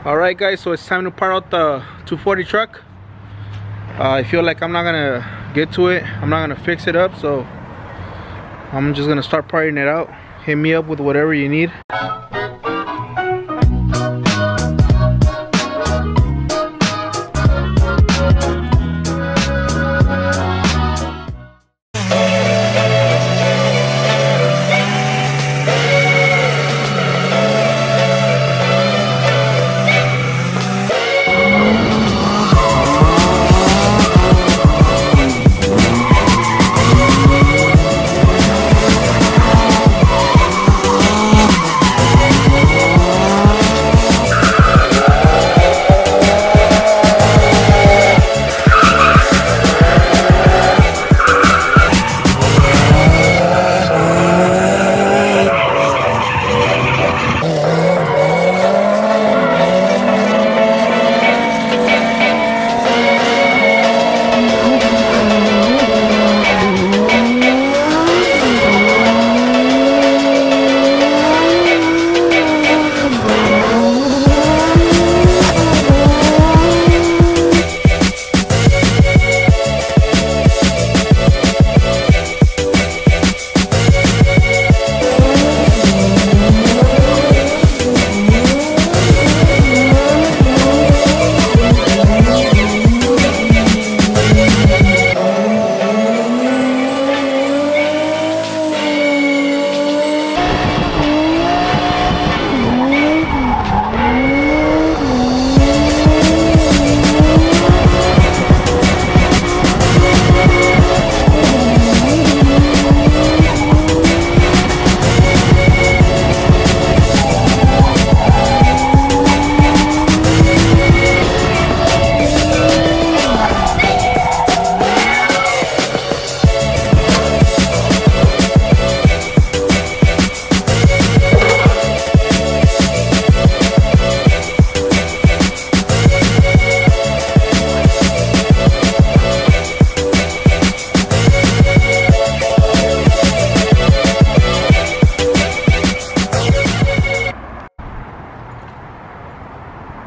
Alright guys, so it's time to power out the 240 truck. I feel like I'm not gonna get to it. I'm not gonna fix it up, so I'm just gonna start partying it out. Hit me up with whatever you need.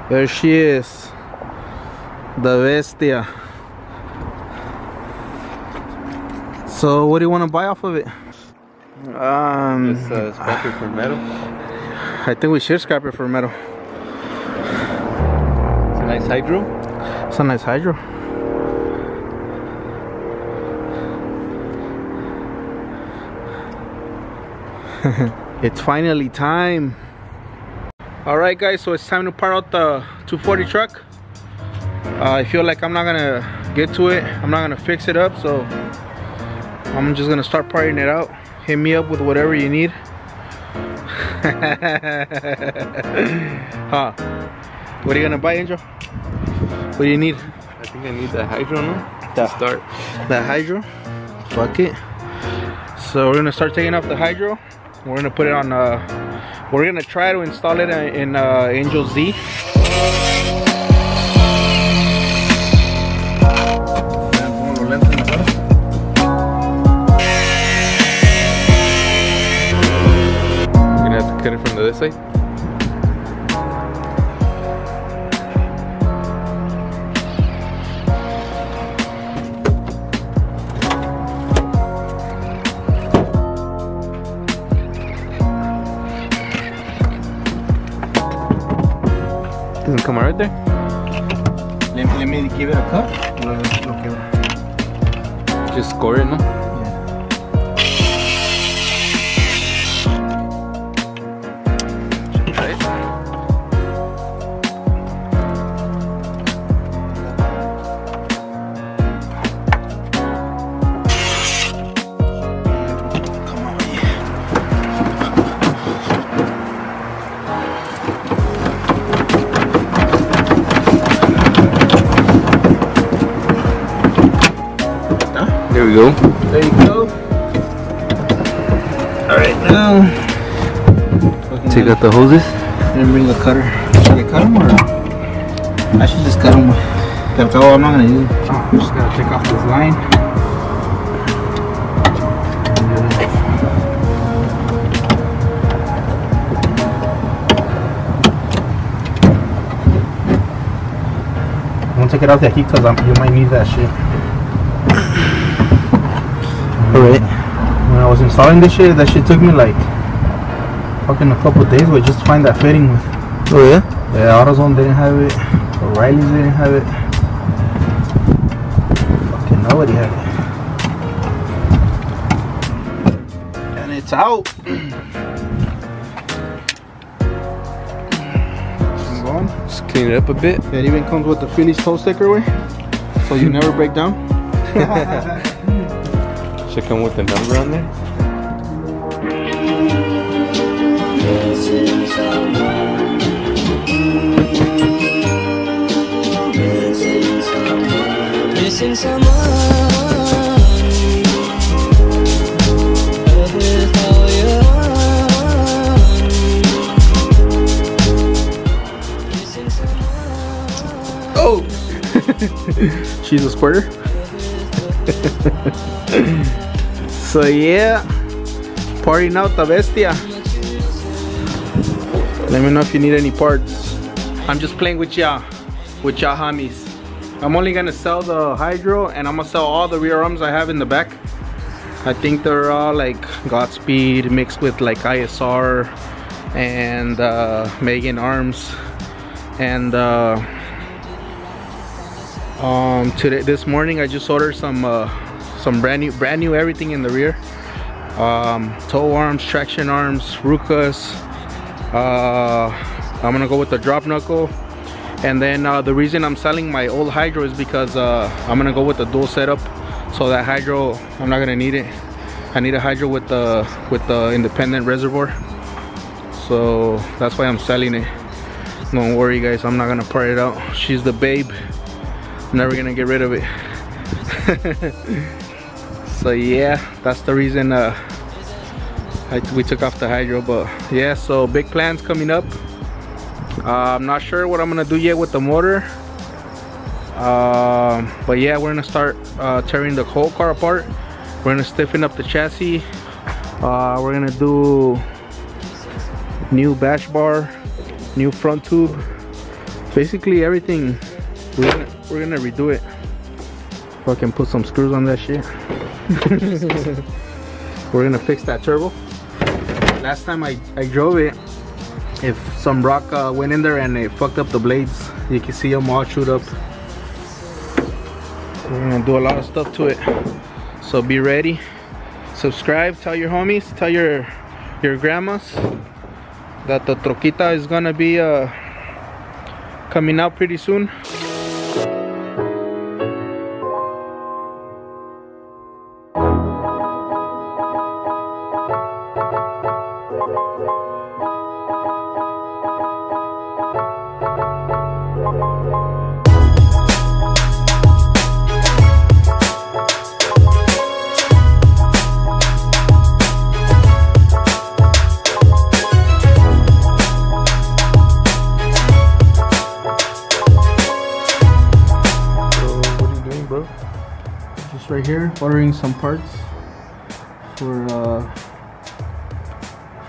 There she is, the bestia. So what do you want to buy off of it? Scrap it for metal. I think we should scrap it for metal. It's a nice hydro. It's a nice hydro. It's finally time. Alright guys, so it's time to power out the 240 truck. I feel like I'm not gonna get to it. I'm not gonna fix it up, so I'm just gonna start partying it out. Hit me up with whatever you need. Huh? What are you gonna buy, Angel? What do you need? I think I need the hydro, no? To start. The hydro? Fuck it. So we're gonna start taking off the hydro. We're gonna put it on, we're gonna try to install it in Angel Z. You're gonna have to cut it from the other side. Doesn't come out right there. Let me give it a cut. Just score it, no? There we go. There you go. Alright, now take out the hoses. And bring the cutter. Should I cut them or? I should just cut them. I'm not gonna use them. I'm just gonna take off this line. Don't take it out the heat because you might need that shit. Alright. When I was installing this shit, that shit took me like fucking a couple days but just to find that fitting. Oh yeah? Yeah, AutoZone didn't have it. O'Reilly's didn't have it. Fucking nobody had it. And it's out. Just clean it up a bit. It even comes with the Phillies toe sticker way, so you never break down. Should come with the number on there. Missing someone. Oh! She's a squirter. So yeah, partying out the bestia. Let me know if you need any parts. I'm just playing with y'all homies. I'm only gonna sell the hydro and I'm gonna sell all the rear arms I have in the back. I think they're all like Godspeed mixed with like ISR and Megan arms. And this morning I just ordered some brand new everything in the rear. Tow arms, traction arms, Rukas. I'm gonna go with the drop knuckle. And then the reason I'm selling my old hydro is because I'm gonna go with the dual setup. So that hydro, I'm not gonna need it. I need a hydro with the independent reservoir. So that's why I'm selling it. Don't worry guys, I'm not gonna part it out. She's the babe. Never gonna get rid of it. So yeah, that's the reason we took off the hydro. But yeah, so big plans coming up. I'm not sure what I'm gonna do yet with the motor, but yeah, we're gonna start tearing the whole car apart. We're gonna stiffen up the chassis. We're gonna do new bash bar, new front tube, basically everything. We're gonna redo it. Fucking put some screws on that shit. We're gonna fix that turbo. Last time I drove it, if some rock went in there and it fucked up the blades, you can see them all chewed up. We're gonna do a lot of stuff to it, so be ready. Subscribe, tell your homies, tell your grandmas that the troquita is gonna be coming out pretty soon. Right here, ordering some parts for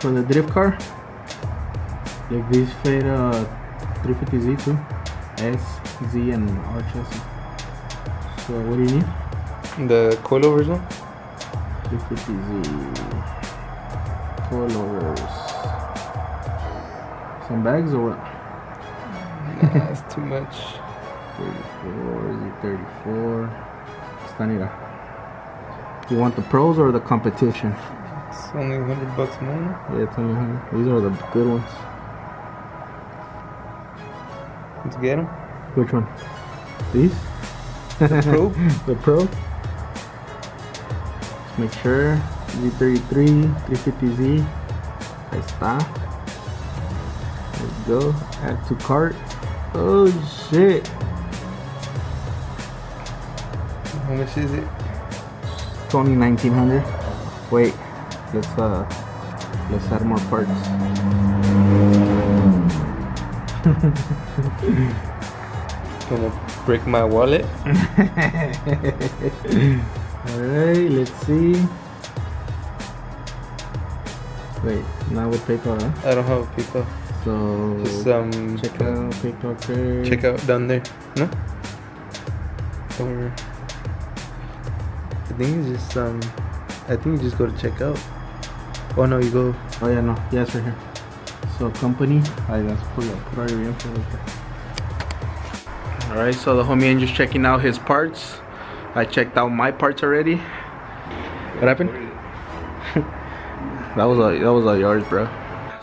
the drift car. Like these fit 350Z too, S, Z, and R chassis. So what do you need? The coilovers one? 350Z coilovers. Some bags or what? Nah, that's too much. 34, is it 34? You want the pros or the competition? It's only $100 more. Yeah, it's only 100. These are the good ones. Let's get them. Which one? These? The Pro? The Pro? Let's make sure. Z33, 350Z. Ahí está. Let's go. Add to cart. Oh shit. How much is it? It's only 1900. Wait, let's add more parts. Gonna break my wallet. Alright, let's see. Wait, not with PayPal, huh? I don't have a PayPal. So just check out PayPal credit. check out down there. No? somewhere. I think it's just I think you just go to check out. Oh no, you go. Oh yeah, no, yeah, it's right here. So company, let's put all your info right there. All right, so the homie Angel's checking out his parts. I checked out my parts already. What happened? that was all yours, bro.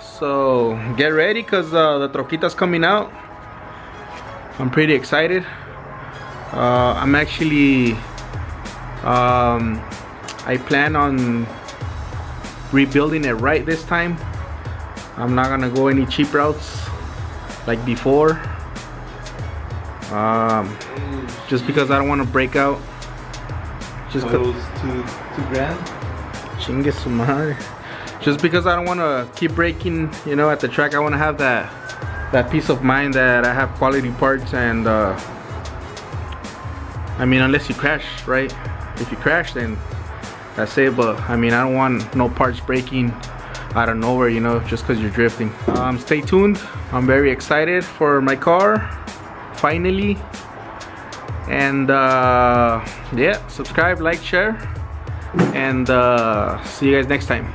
So get ready, cause the troquita's coming out. I'm pretty excited. I'm actually I plan on rebuilding it right this time. I'm not gonna go any cheap routes like before. Just because I don't want to break out. Just those two grand. Chingue su madre. Just because I don't want to keep breaking, you know, at the track. I want to have that peace of mind that I have quality parts. And I mean, unless you crash, right? If you crash, then that's it. But I mean, I don't want no parts breaking out of nowhere, you know, just because you're drifting. Stay tuned. I'm very excited for my car, finally. And yeah, subscribe, like, share, and see you guys next time.